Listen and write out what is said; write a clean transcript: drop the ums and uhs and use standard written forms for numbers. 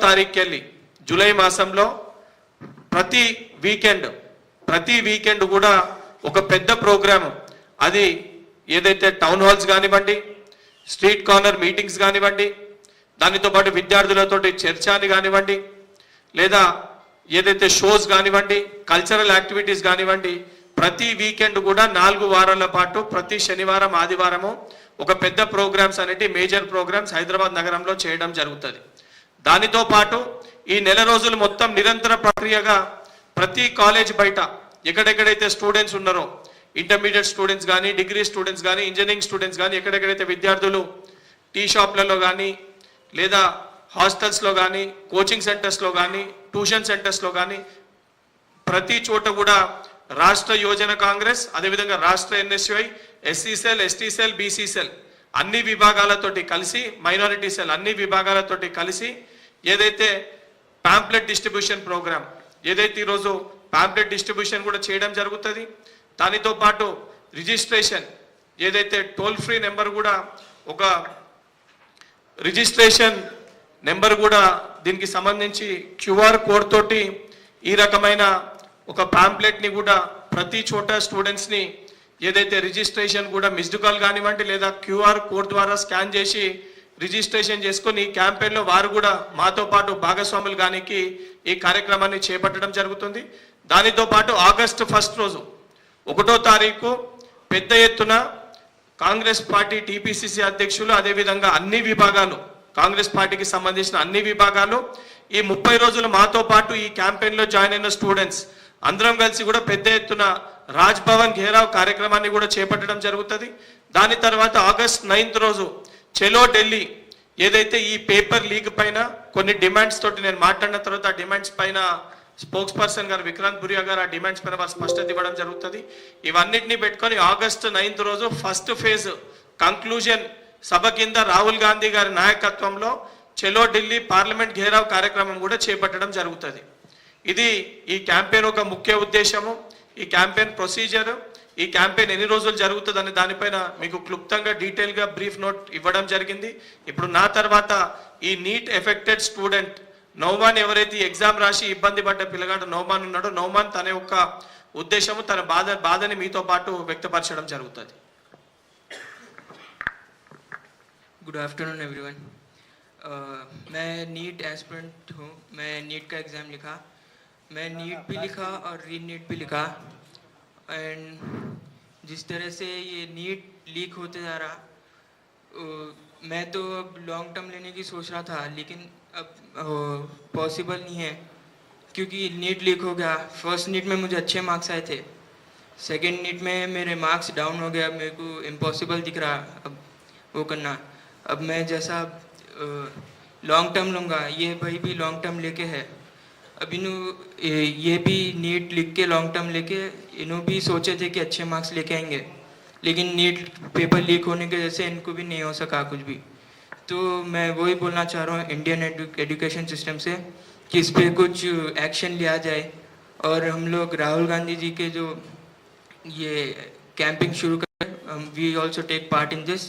తారీఖుకి వెళ్ళి జూలై మాసంలో ప్రతి వీకెండ్ కూడా ఒక పెద్ద ప్రోగ్రామ్, అది ఏదైతే టౌన్ హాల్స్ కానివ్వండి, స్ట్రీట్ కార్నర్ మీటింగ్స్ కానివ్వండి, దానితో పాటు విద్యార్థులతోటి చర్చ అని కానివ్వండి, లేదా ఏదైతే షోస్ కానివ్వండి, కల్చరల్ యాక్టివిటీస్ కానివ్వండి, ప్రతి వీకెండ్ కూడా 4 వారాల పాటు ప్రతి శనివారం ఆదివారము ఒక పెద్ద ప్రోగ్రామ్స్ అనేటి మేజర్ ప్రోగ్రామ్స్ హైదరాబాద్ నగరంలో చేయడం జరుగుతుంది. దానితో పాటు ఈ నెల రోజులు మొత్తం నిరంతర ప్రక్రియగా ప్రతి కాలేజ్ బయట ఎక్కడెక్కడైతే స్టూడెంట్స్ ఉన్నారో, ఇంటర్మీడియట్ స్టూడెంట్స్ కానీ, డిగ్రీ స్టూడెంట్స్ కానీ, ఇంజనీరింగ్ స్టూడెంట్స్ కానీ, ఎక్కడెక్కడైతే విద్యార్థులు టీ షాప్లలో కానీ, లేదా హాస్టల్స్లో కానీ, కోచింగ్ సెంటర్స్లో కానీ, ట్యూషన్ సెంటర్స్లో కానీ, ప్రతి చోట కూడా రాష్ట్ర యువజన కాంగ్రెస్, అదేవిధంగా రాష్ట్ర NSUI, SC cell, ST cell, BC cell అన్ని విభాగాలతోటి కలిసి, మైనారిటీ సెల్ అన్ని విభాగాలతోటి కలిసి ఏదైతే పాంప్లెట్ డిస్ట్రిబ్యూషన్ ప్రోగ్రామ్, ఏదైతే ఈరోజు పాంప్లెట్ డిస్ట్రిబ్యూషన్ కూడా చేయడం జరుగుతుంది. దానితో పాటు రిజిస్ట్రేషన్, ఏదైతే టోల్ ఫ్రీ నెంబర్ కూడా, ఒక రిజిస్ట్రేషన్ నెంబర్ కూడా దీనికి సంబంధించి క్యూఆర్ కోడ్ తోటి ఈ రకమైన ఒక పాంప్లెట్ని కూడా ప్రతి చోట స్టూడెంట్స్ని ఏదైతే రిజిస్ట్రేషన్ కూడా మిస్డ్ కాల్ కానివ్వండి, లేదా క్యూఆర్ కోడ్ ద్వారా స్కాన్ చేసి రిజిస్ట్రేషన్ చేసుకొని ఈ క్యాంపెయిన్లో వారు కూడా మాతో పాటు భాగస్వాములు గానికి ఈ కార్యక్రమాన్ని చేపట్టడం జరుగుతుంది. దానితో పాటు ఆగస్టు 1 రోజు 1వ తారీఖు పెద్ద ఎత్తున కాంగ్రెస్ పార్టీ టీపీసీసీ అధ్యక్షులు, అదేవిధంగా అన్ని విభాగాలు, కాంగ్రెస్ పార్టీకి సంబంధించిన అన్ని విభాగాలు ఈ 30 రోజులు మాతో పాటు ఈ క్యాంపెయిన్లో జాయిన్ అయిన స్టూడెంట్స్ అందరం కలిసి కూడా పెద్ద ఎత్తున రాజ్ భవన్ ఘేరావ్ కార్యక్రమాన్ని కూడా చేపట్టడం జరుగుతుంది. దాని తర్వాత ఆగస్ట్ 9 రోజు చెలో ఢిల్లీ, ఏదైతే ఈ పేపర్ లీక్ పైన కొన్ని డిమాండ్స్ తోటి నేను మాట్లాడిన తర్వాత ఆ డిమాండ్స్ పైన స్పోక్స్ పర్సన్ గారు విక్రాంత్ బురియా గారు ఆ డిమాండ్స్ పైన వారు స్పష్టత ఇవ్వడం జరుగుతుంది. ఇవన్నిటిని పెట్టుకొని ఆగస్టు 9 రోజు ఫస్ట్ ఫేజ్ కంక్లూజన్ సభ కింద రాహుల్ గాంధీ గారి నాయకత్వంలో చెలో ఢిల్లీ పార్లమెంట్ ఘేరావ్ కార్యక్రమం కూడా చేపట్టడం జరుగుతుంది. ఇది ఈ క్యాంపెయిన్ ఒక ముఖ్య ఉద్దేశము, ఈ క్యాంపెయిన్ ప్రొసీజర్, ఈ క్యాంపెయిన్ ఎన్ని రోజులు జరుగుతుంది అనే దానిపైన మీకు క్లుప్తంగా డీటెయిల్గా బ్రీఫ్ నోట్ ఇవ్వడం జరిగింది. ఇప్పుడు నా తర్వాత ఈ నీట్ ఎఫెక్టెడ్ స్టూడెంట్ నౌమాన్, ఎవరైతే ఎగ్జామ్ రాసి ఇబ్బంది పడ్డ పిల్లగాడు నౌమాన్ ఉన్నాడో, నౌమాన్ తన యొక్క ఉద్దేశము, తన బాధని మీతో పాటు వ్యక్తపరచడం జరుగుతుంది. Good afternoon everyone. मैं नीट एस्पिरेंट हूँ. मैं नीट का एग्ज़ाम लिखा. मैं नीट भी लिखा और री नीट भी लिखा. एंड जिस तरह से ये नीट लीक होते जा रहा, मैं तो अब लॉन्ग टर्म लेने की सोच रहा था, लेकिन अब पॉसिबल नहीं है क्योंकि नीट लीक हो गया. फर्स्ट नीट में मुझे अच्छे मार्क्स आए थे, सेकेंड नीट में मेरे मार्क्स डाउन हो गया. मेरे को इम्पॉसिबल दिख रहा अब वो करना. अब मैं जैसा लॉन्ग टर्म लूँगा, ये भाई भी लॉन्ग टर्म लेके है. अब इन्हों ये भी नीट लिख के लॉन्ग टर्म लेके इन्हों भी सोचे थे कि अच्छे मार्क्स लेके आएंगे, लेकिन नीट पेपर लीक होने के वजह से इनको भी नहीं हो सका कुछ भी. तो मैं वही बोलना चाह रहा हूँ इंडियन एजुकेशन सिस्टम से कि इस पर कुछ एक्शन लिया जाए और हम लोग राहुल गांधी जी के जो ये कैंपिंग शुरू करें, we also take part in this.